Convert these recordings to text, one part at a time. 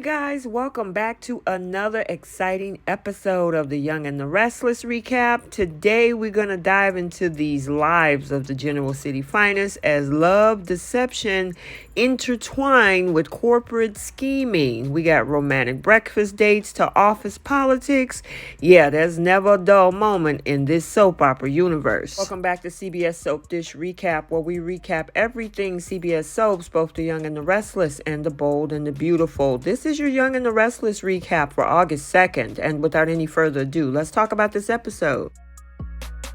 guys, welcome back to another exciting episode of the Young and the Restless recap. Today we're going to dive into these lives of the General City finest as love, deception intertwine with corporate scheming. We got romantic breakfast dates to office politics. Yeah, there's never a dull moment in this soap opera universe. Welcome back to CBS Soap Dish Recap, where we recap everything CBS soaps, both the Young and the Restless and the Bold and the Beautiful. This is your Young and the Restless recap for August 2nd, and without any further ado, let's talk about this episode.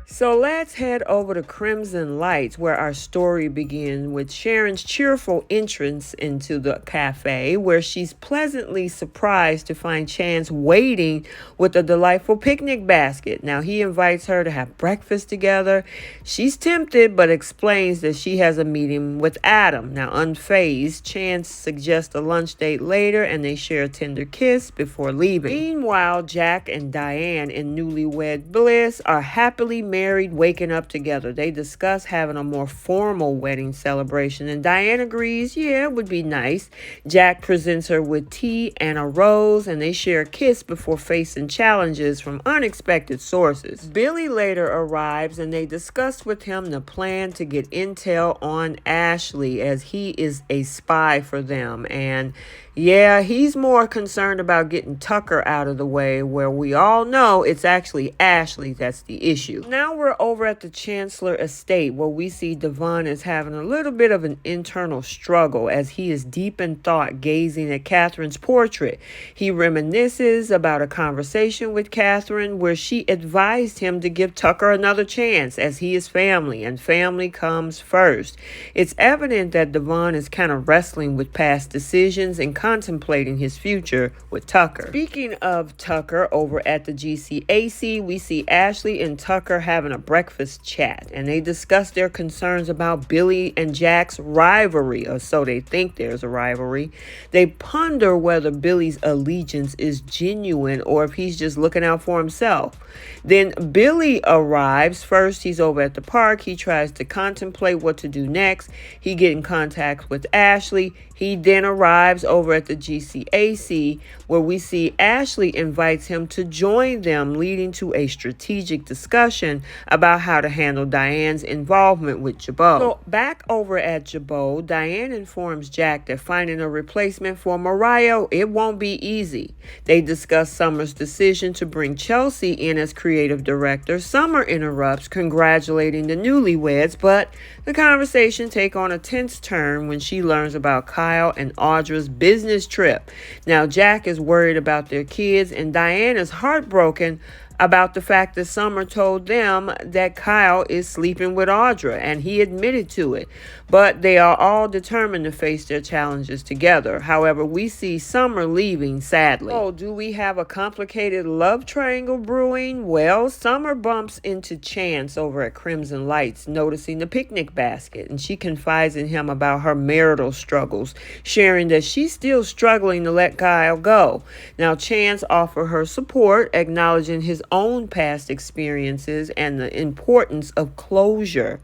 So let's head over to Crimson Lights, where our story begins with Sharon's cheerful entrance into the cafe, where she's pleasantly surprised to find Chance waiting with a delightful picnic basket. Now, he invites her to have breakfast together. She's tempted, but explains that she has a meeting with Adam. Now, unfazed, Chance suggests a lunch date later, and they share a tender kiss before leaving. Meanwhile, Jack and Diane, in newlywed bliss, are happily married, waking up together. They discuss having a more formal wedding celebration, and Diane agrees, yeah, it would be nice. Jack presents her with tea and a rose, and they share a kiss before facing challenges from unexpected sources. Billy later arrives, and they discuss with him the plan to get intel on Ashley, as he is a spy for them. And yeah, he's more concerned about getting Tucker out of the way, where we all know it's actually Ashley that's the issue. Now we're over at the Chancellor estate, where we see Devon is having a little bit of an internal struggle as he is deep in thought, gazing at Catherine's portrait. He reminisces about a conversation with Catherine where she advised him to give Tucker another chance, as he is family and family comes first. It's evident that Devon is kind of wrestling with past decisions and contemplating his future with Tucker. Speaking of Tucker, over at the GCAC, we see Ashley and Tucker having a breakfast chat, and they discuss their concerns about Billy and Jack's rivalry, or so they think there's a rivalry. They ponder whether Billy's allegiance is genuine or if he's just looking out for himself. Then Billy arrives. First, he's over at the park. He tries to contemplate what to do next. He gets in contact with Ashley. He then arrives over at the GCAC, where we see Ashley invites him to join them, leading to a strategic discussion about how to handle Diane's involvement with Jabot. So back over at Jabot, Diane informs Jack that finding a replacement for Mariah, it won't be easy. They discuss Summer's decision to bring Chelsea in as creative director. Summer interrupts, congratulating the newlyweds, but the conversation takes on a tense turn when she learns about Kyle and Audra's business trip. Now, Jack is worried about their kids, and Diane is heartbroken about the fact that Summer told them that Kyle is sleeping with Audra, and he admitted to it. But they are all determined to face their challenges together. However, we see Summer leaving, sadly. Oh, do we have a complicated love triangle brewing? Well, Summer bumps into Chance over at Crimson Lights, noticing the picnic basket, and she confides in him about her marital struggles, sharing that she's still struggling to let Kyle go. Now, Chance offers her support, acknowledging his own past experiences and the importance of closure.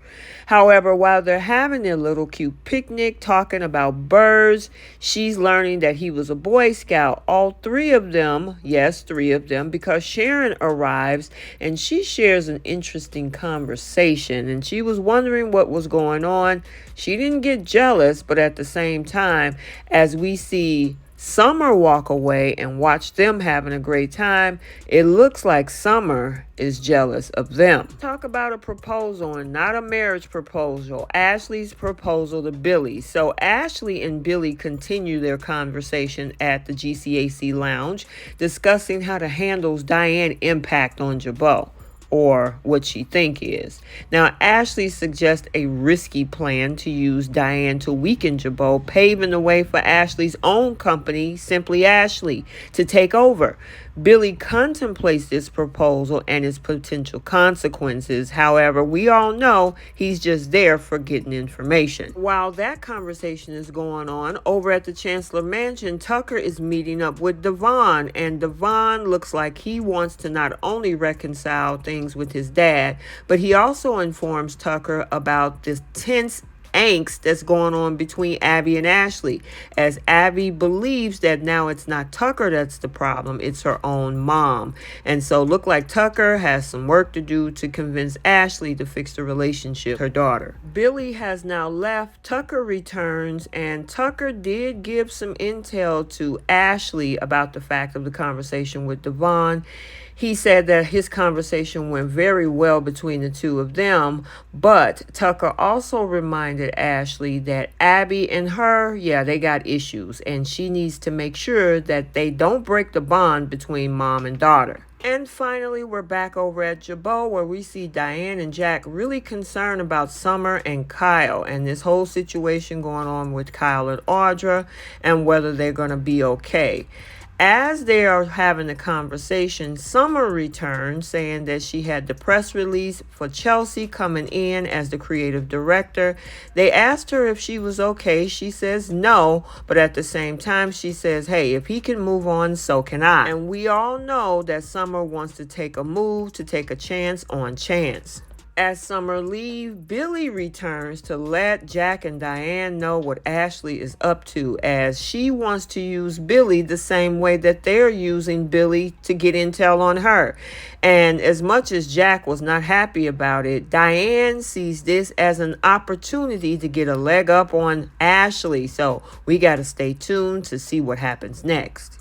However, while they're having their little cute picnic, talking about birds, she's learning that he was a Boy Scout. All three of them, yes, three of them, because Sharon arrives and she shares an interesting conversation, and she was wondering what was going on. She didn't get jealous, but at the same time, as we see Summer walk away and watch them having a great time, it looks like Summer is jealous of them. Talk about a proposal, and not a marriage proposal. Ashley's proposal to Billy. So Ashley and Billy continue their conversation at the GCAC lounge, discussing how to handle Diane's impact on Jabot, or what she think is. Now, Ashley suggests a risky plan to use Diane to weaken Jabot, paving the way for Ashley's own company, Simply Ashley, to take over. Billy contemplates this proposal and its potential consequences. However, we all know he's just there for getting information. While that conversation is going on, over at the Chancellor Mansion, Tucker is meeting up with Devon, and Devon looks like he wants to not only reconcile things with his dad, but he also informs Tucker about this tense angst that's going on between Abby and Ashley, as Abby believes that now it's not Tucker that's the problem, it's her own mom. And so look like Tucker has some work to do to convince Ashley to fix the relationship with her daughter. Billy has now left. Tucker returns, and Tucker did give some intel to Ashley about the fact of the conversation with Devon. He said that his conversation went very well between the two of them, but Tucker also reminded Ashley that Abby and her, yeah, they got issues, and she needs to make sure that they don't break the bond between mom and daughter. And finally, we're back over at Jabot, where we see Diane and Jack really concerned about Summer and Kyle and this whole situation going on with Kyle and Audra and whether they're going to be okay. As they are having the conversation, Summer returns saying that she had the press release for Chelsea coming in as the creative director. They asked her if she was okay. She says no, but at the same time, she says, hey, if he can move on, so can I. And we all know that Summer wants to take a move, to take a chance on chance. As Summer leaves, Billy returns to let Jack and Diane know what Ashley is up to, as she wants to use Billy the same way that they're using Billy to get intel on her. And as much as Jack was not happy about it, Diane sees this as an opportunity to get a leg up on Ashley. So we got to stay tuned to see what happens next.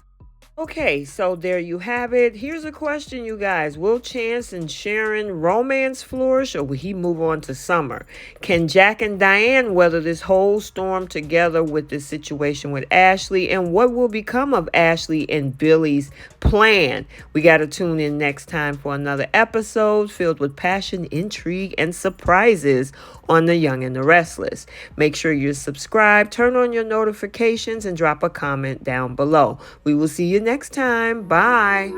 Okay, so there you have it. Here's a question, you guys. Will Chance and Sharon romance flourish, or will he move on to Summer? Can Jack and Diane weather this whole storm together with this situation with Ashley? And what will become of Ashley and Billy's plan? We got to tune in next time for another episode filled with passion, intrigue, and surprises on The Young and the Restless. Make sure you're subscribed, turn on your notifications, and drop a comment down below. We will see you next time. Bye.